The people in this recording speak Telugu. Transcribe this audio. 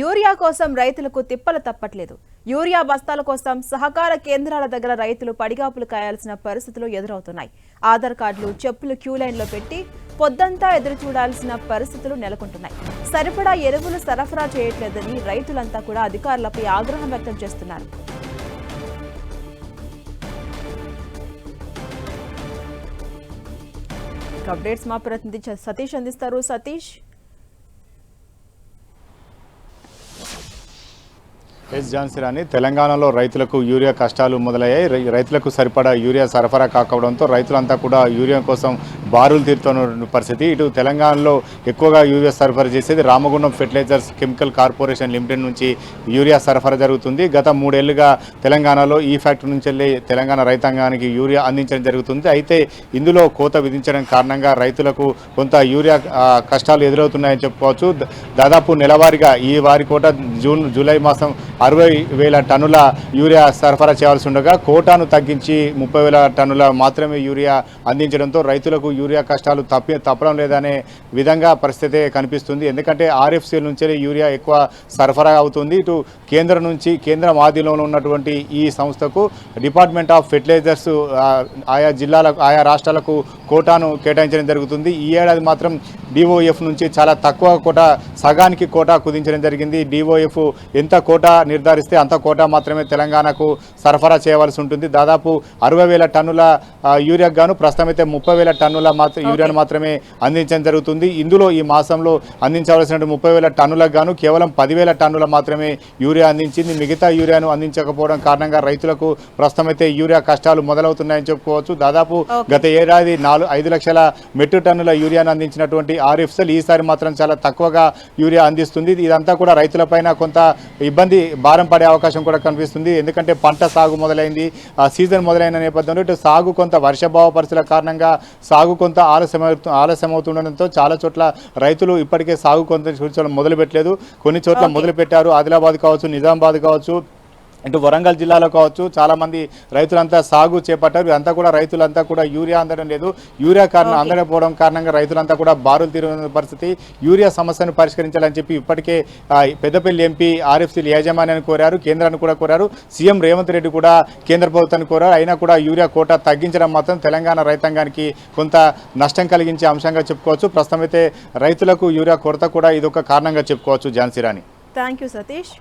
యూరియా కోసం రైతులకు తిప్పలు తప్పట్లేదు. యూరియా బస్తాల కోసం సహకార కేంద్రాల దగ్గర రైతులు పడిగాపులు కాయాల్సిన పరిస్థితులు ఎదురవుతున్నాయి. ఆధార్ కార్డులు, చెప్పులు క్యూ లైన్లో పెట్టి పొద్దంతా ఎదురు చూడాల్సిన పరిస్థితులు నెలకొంటున్నాయి. సరిపడా ఎరువులు సరఫరా చేయట్లేదని రైతులంతా కూడా అధికారులపై ఆగ్రహం వ్యక్తం చేస్తున్నారు. అప్డేట్స్ మా ప్రతినిధి సతీష్ అందిస్తారు. సతీష్, ఝాన్సీ, తెలంగాణలో రైతులకు యూరియా కష్టాలు మొదలయ్యాయి. రైతులకు సరిపడా యూరియా సరఫరా కాకపోవడంతో రైతులంతా కూడా యూరియా కోసం బారులు తీరుతున్న పరిస్థితి. ఇటు తెలంగాణలో ఎక్కువగా యూరియా సరఫరా చేసేది Ramagundam fertilisers chemical corporation limited నుంచి యూరియా సరఫరా జరుగుతుంది. గత 3 ఏళ్లుగా తెలంగాణలో ఈ ఫ్యాక్టరీ నుంచి వెళ్ళి తెలంగాణ రైతాంగానికి యూరియా అందించడం జరుగుతుంది. అయితే ఇందులో కోత విధించడం కారణంగా రైతులకు కొంత యూరియా కష్టాలు ఎదురవుతున్నాయని చెప్పుకోవచ్చు. దాదాపు నెలవారీగా ఈ వారి కోట జూలై మాసం 60,000 టన్నుల యూరియా సరఫరా చేయాల్సి ఉండగా కోటాను తగ్గించి 30,000 టన్నుల మాత్రమే యూరియా అందించడంతో రైతులకు యూరియా కష్టాలు తప్పడం లేదనే విధంగా పరిస్థితి కనిపిస్తుంది. ఎందుకంటే ఆర్ఎఫ్సీల నుంచే యూరియా ఎక్కువ సరఫరా అవుతుంది. ఇటు కేంద్రం ఆధీనంలో ఉన్నటువంటి ఈ సంస్థకు డిపార్ట్మెంట్ ఆఫ్ ఫెర్టిలైజర్స్ ఆయా జిల్లాలకు, ఆయా రాష్ట్రాలకు కోటాను కేటాయించడం జరుగుతుంది. ఈ ఏడాది మాత్రం డిఓఎఫ్ నుంచి చాలా తక్కువ కోట, సగానికి కోటా కుదించడం జరిగింది. డిఓఎఫ్ ఎంత కోటా నిర్ధారిస్తే అంత కోటా మాత్రమే తెలంగాణకు సరఫరా చేయవలసి ఉంటుంది. దాదాపు 60,000 టన్నుల యూరియాకు గాను ప్రస్తుతం అయితే 30,000 టన్నుల యూరియాను మాత్రమే అందించడం జరుగుతుంది. ఇందులో ఈ మాసంలో అందించవలసిన 30,000 టన్నులకు గాను కేవలం 10,000 టన్నుల మాత్రమే యూరియా అందించింది. మిగతా యూరియాను అందించకపోవడం కారణంగా రైతులకు ప్రస్తుతం అయితే యూరియా కష్టాలు మొదలవుతున్నాయని చెప్పుకోవచ్చు. దాదాపు గత ఏడాది 5 లక్షల మెట్రిక్ టన్నుల యూరియాను అందించినటువంటి ఆర్ఎఫ్సెల్ ఈసారి మాత్రం చాలా తక్కువగా యూరియా అందిస్తుంది. ఇదంతా కూడా రైతులపైన కొంత ఇబ్బంది, భారం పడే అవకాశం కూడా కనిపిస్తుంది. ఎందుకంటే పంట సాగు మొదలైంది, సీజన్ మొదలైన నేపథ్యంలో ఇటు సాగు కొంత వర్షాభావ పరిస్థితుల కారణంగా సాగు కొంత ఆలస్యమవుతుండడంతో చాలా చోట్ల రైతులు ఇప్పటికే సాగు కొంత మొదలుపెట్టలేదు. కొన్ని చోట్ల మొదలుపెట్టారు. ఆదిలాబాద్ కావచ్చు, నిజామాబాద్ కావచ్చు, ఇటు వరంగల్ జిల్లాలో కావచ్చు, చాలామంది రైతులంతా సాగు చేపట్టారు. అంతా కూడా రైతులంతా కూడా యూరియా అందడం లేదు. యూరియా అందకపోవడం కారణంగా రైతులంతా కూడా బారులు తీరుతున్న పరిస్థితి. యూరియా సమస్యను పరిష్కరించాలని చెప్పి ఇప్పటికే పెద్దపల్లి ఎంపీ ఆర్ఎఫ్సీల యాజమాన్యాన్ని కోరారు, కేంద్రాన్ని కూడా కోరారు. సీఎం రేవంత్ రెడ్డి కూడా కేంద్ర ప్రభుత్వాన్ని కోరారు. అయినా కూడా యూరియా కోటా తగ్గించడం మాత్రం తెలంగాణ రైతాంగానికి కొంత నష్టం కలిగించే అంశంగా చెప్పుకోవచ్చు. ప్రస్తుతం అయితే రైతులకు యూరియా కొరత కూడా ఇదొక కారణంగా చెప్పుకోవచ్చు. ఝాన్సీ రాణి. Thank you Satish.